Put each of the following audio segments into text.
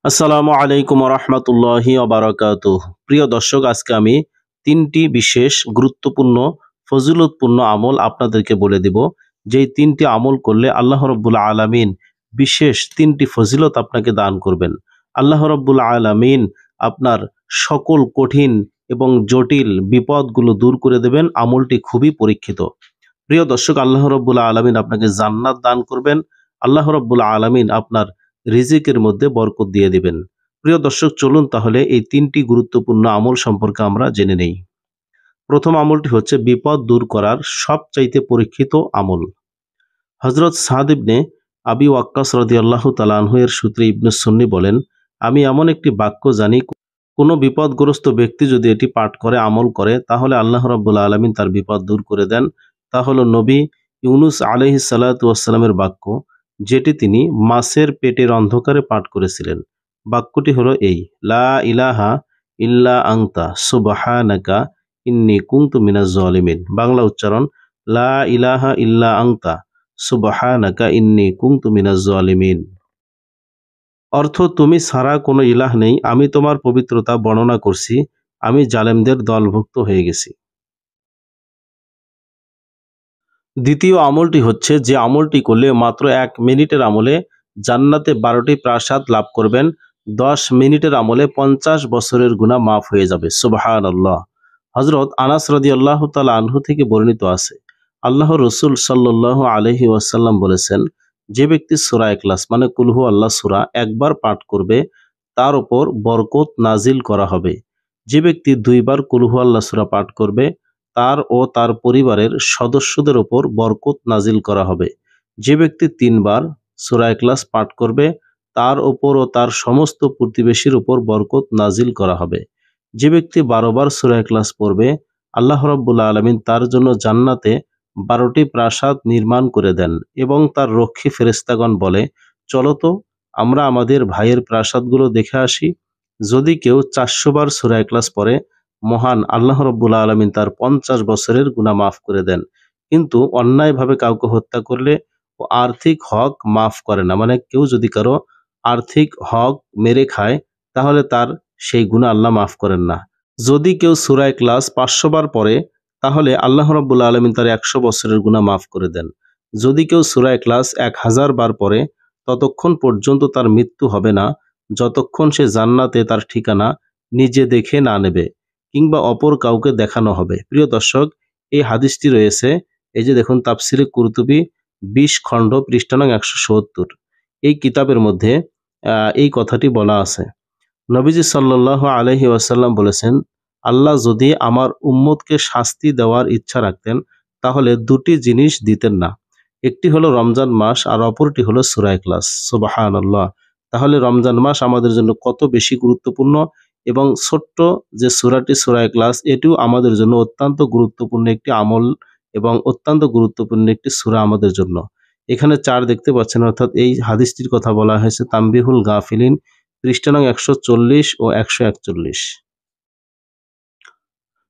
আসসালামু আলাইকুম রহমতুল্লাহি ওবারাকাতুহ। প্রিয় দর্শক, আজকে আমি তিনটি বিশেষ গুরুত্বপূর্ণ ফজিলতপূর্ণ আমল আপনাদেরকে বলে দিব। যেই তিনটি আমল করলে আল্লাহ রব্বুল আলামিন বিশেষ তিনটি ফজিলত আপনাকে দান করবেন। আল্লাহ রব্বুল আলামিন আপনার সকল কঠিন এবং জটিল বিপদগুলো দূর করে দেবেন। আমলটি খুবই পরীক্ষিত। প্রিয় দর্শক, আল্লাহ রব্বুল আলামিন আপনাকে জান্নাত দান করবেন। আল্লাহ রব্বুল আলামিন আপনার রিজিকের মধ্যে বরকত দিয়ে দিবেন। প্রিয় দর্শক, চলুন তাহলে এই তিনটি গুরুত্বপূর্ণ আমল সম্পর্কে আমরা জেনে নেই। প্রথম আমলটি হচ্ছে বিপদ দূর করার সবচাইতে পরীক্ষিত আমল। হযরত সাদ ইবনে আবি ওয়াক্কাস রাদিয়াল্লাহু তাআলা আনহু এর সূত্রে ইবনে সুন্নি বলেন, আমি এমন একটি বাক্য জানি, কোনো বিপদগ্রস্ত ব্যক্তি যদি এটি পাঠ করে আমল করে তাহলে আল্লাহ রাব্বুল আলামিন তার বিপদ দূর করে দেন। তা হলো নবী ইউনুস আলাইহিস সালাতু ওয়াস সালামের বাক্য, যেটি তিনি মাছের পেটের অন্ধকারে পাঠ করেছিলেন। বাক্যটি হলো এই, লা ইলাহা ইল্লা আনতা সুবহানাকা ইন্নী কুনতু মিনাজ জালিমিন। বাংলা উচ্চারণ, লা ইলাহা ইল্লা আনতা সুবহানাকা ইন্নী কুনতু মিনাজ জালিমিন। অর্থ, তুমি ছাড়া কোনো ইলাহ নেই, আমি তোমার পবিত্রতা বর্ণনা করছি, আমি জালেমদের দলভুক্ত হয়ে গেছি। দ্বিতীয় আমলটি হচ্ছে, যে আমলটি করলে মাত্র 1 মিনিটের আমলে জান্নাতে 12টি প্রাসাদ লাভ করবেন। 10 মিনিটের আমলে 50 বছরের গুনাহ মাফ হয়ে যাবে। সুবহানাল্লাহ। হযরত আনাস রাদিয়াল্লাহু তাআলা আনহু থেকে বর্ণিত আছে, আল্লাহর রাসূল সাল্লাল্লাহু আলাইহি ওয়াসাল্লাম বলেছেন, যে ব্যক্তি সূরা ইখলাস মানে কুল হু আল্লাহ সূরা একবার পাঠ করবে তার উপর বরকত নাজিল করা হবে। যে ব্যক্তি 2 বার কুল হু আল্লাহ সূরা পাঠ করবে তার ও তার পরিবারের সদস্যদের উপর বরকত নাজিল করা হবে। যে ব্যক্তি 3 বার সূরা ইখলাস পাঠ করবে তার উপর ও তার সমস্ত প্রতিবেশীর উপর বরকত নাজিল করা হবে। যে ব্যক্তি 12 বার সূরা ইখলাস পড়বে আল্লাহ রাব্বুল আলামিন তার জন্য জান্নাতে 12টি প্রাসাদ নির্মাণ করে দেন এবং তার রক্ষী ফেরেশতাগণ বলে, চলো তো আমরা আমাদের ভাইয়ের প্রাসাদগুলো দেখে আসি। যদি কেউ 400 বার সূরা ইখলাস পড়ে মহান আল্লাহ রাব্বুল আলামিন তার 50 বছরের গুনাহ মাফ করে দেন। কিন্তু অন্যায়ভাবে কাউকে হত্যা করলে ও আর্থিক হক মাফ করে না। মানে কেউ যদি কারো আর্থিক হক মেরে খায় তাহলে তার সেই গুনাহ আল্লাহ মাফ করেন না। যদি কেউ সূরা ইখলাস 500 বার পড়ে তাহলে আল্লাহ রাব্বুল আলামিন তার 100 বছরের গুনাহ মাফ করে দেন। যদি কেউ সূরা ইখলাস 1000 বার পড়ে ততক্ষণ পর্যন্ত তার মৃত্যু হবে না যতক্ষণ সে জান্নাতে তার ঠিকানা নিজে দেখে না নেবে কিংবা অপর কাউকে দেখানো হবে। প্রিয় দর্শক, এই হাদিসটি রয়েছে, এই যে দেখুন, তাফসিরে কুরতুবী 20 খণ্ড পৃষ্ঠা নং 170 এই কিতাবের মধ্যে এই কথাটি বলা আছে। নবীজি সাল্লাল্লাহু আলাইহি ওয়াসাল্লাম বলেছেন, আল্লাহ যদি আমার উম্মতকে শাস্তি দেওয়ার ইচ্ছা রাখতেন তাহলে 2টি জিনিস দিতেন না। একটি হলো রমজান মাস আর অপরটি হলো সূরা ইখলাস। সুবহানাল্লাহ। তাহলে রমজান মাস আমাদের জন্য কত বেশি গুরুত্বপূর্ণ এবং ছোট্ট যে সূরাটি সূরা ইখলাস এটিও আমাদের জন্য অত্যন্ত গুরুত্বপূর্ণ একটি আমল এবং অত্যন্ত গুরুত্বপূর্ণ একটি সূরা আমাদের জন্য। এখানে 4 দেখতে পাচ্ছেন, অর্থাৎ এই হাদিসটির কথা বলা হয়েছে তানবিহুল গাফিলিন পৃষ্ঠা নং 140 ও 141।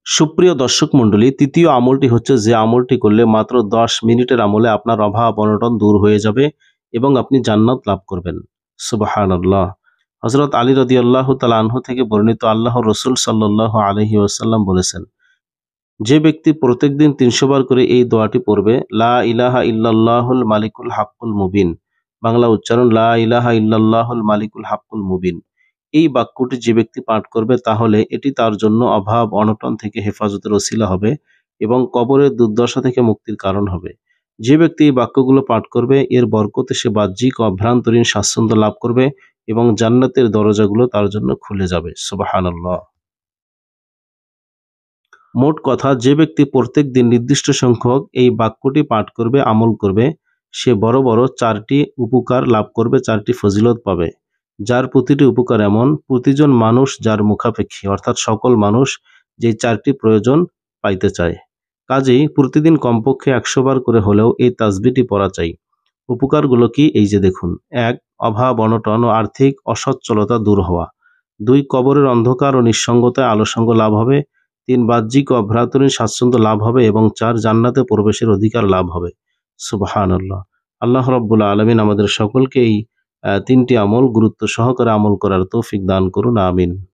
সুপ্রিয় দর্শক মণ্ডলী, তৃতীয় আমলটি হচ্ছে, যে আমলটি করলে মাত্র 10 মিনিটের আমলে আপনার অভাব অনটন দূর হয়ে যাবে এবং আপনি জান্নাত লাভ করবেন। সুবহানাল্লাহ। হযরত আলী রাদিয়াল্লাহু তাআলা আনহু থেকে বর্ণিত, আল্লাহর রাসূল সাল্লাল্লাহু আলাইহি ওয়াসাল্লাম বলেছেন, যে ব্যক্তি প্রত্যেকদিন 300 বার করে এই দোয়াটি পড়বে, লা ইলাহা ইল্লাল্লাহুল মালিকুল হাক্কুল মুবিন। বাংলা উচ্চারণ, লা ইলাহা ইল্লাল্লাহুল মালিকুল হাক্কুল মুবিন। এই বাক্যটি যে ব্যক্তি পাঠ করবে তাহলে এটি তার জন্য অভাব অনটন থেকে হেফাজতের ওসিলা হবে এবং কবরের দুর্দশা থেকে মুক্তির কারণ হবে। যে ব্যক্তি এই বাক্যগুলো পাঠ করবে এর বরকতে সে বাহ্যিক ও অভ্যন্তরীণ স্বাচ্ছন্দ্য লাভ করবে এবং জান্নাতের দরজাগুলো তার জন্য খুলে যাবে। সুবহানাল্লাহ। মোট কথা, যে ব্যক্তি প্রত্যেক দিন নির্দিষ্ট সংখ্যক এই বাক্যটি পাঠ করবে, আমল করবে, সে বড় বড় 4টি উপকার লাভ করবে, 4টি ফজিলত পাবে। যার প্রতিটি উপকার এমন, প্রতিজন মানুষ যার মুখাপেক্ষী, অর্থাৎ সকল মানুষ যে 4টি প্রয়োজন পাইতে চায়। কাজেই প্রতিদিন কমপক্ষে 100 বার করে হলেও এই তাসবিহটি পড়া চাই। উপকারগুলো কি, এই যে দেখুন। 1. অভাব অনটন ও আর্থিক অসচ্ছলতা দূর হওয়া। 2. কবরের অন্ধকার ও নিঃসঙ্গতায় আলোসঙ্গ লাভ হবে। 3. বাহ্যিক ও অভ্যন্তরীণ স্বাচ্ছন্দ্য লাভ হবে এবং 4. জান্নাতে প্রবেশের অধিকার লাভ হবে। সুবহানাল্লাহ। আল্লাহ রাব্বুল আলামিন আমাদের সকলকে এই তিনটি আমল গুরুত্ব সহকারে আমল করার তৌফিক দান করুন, আমিন।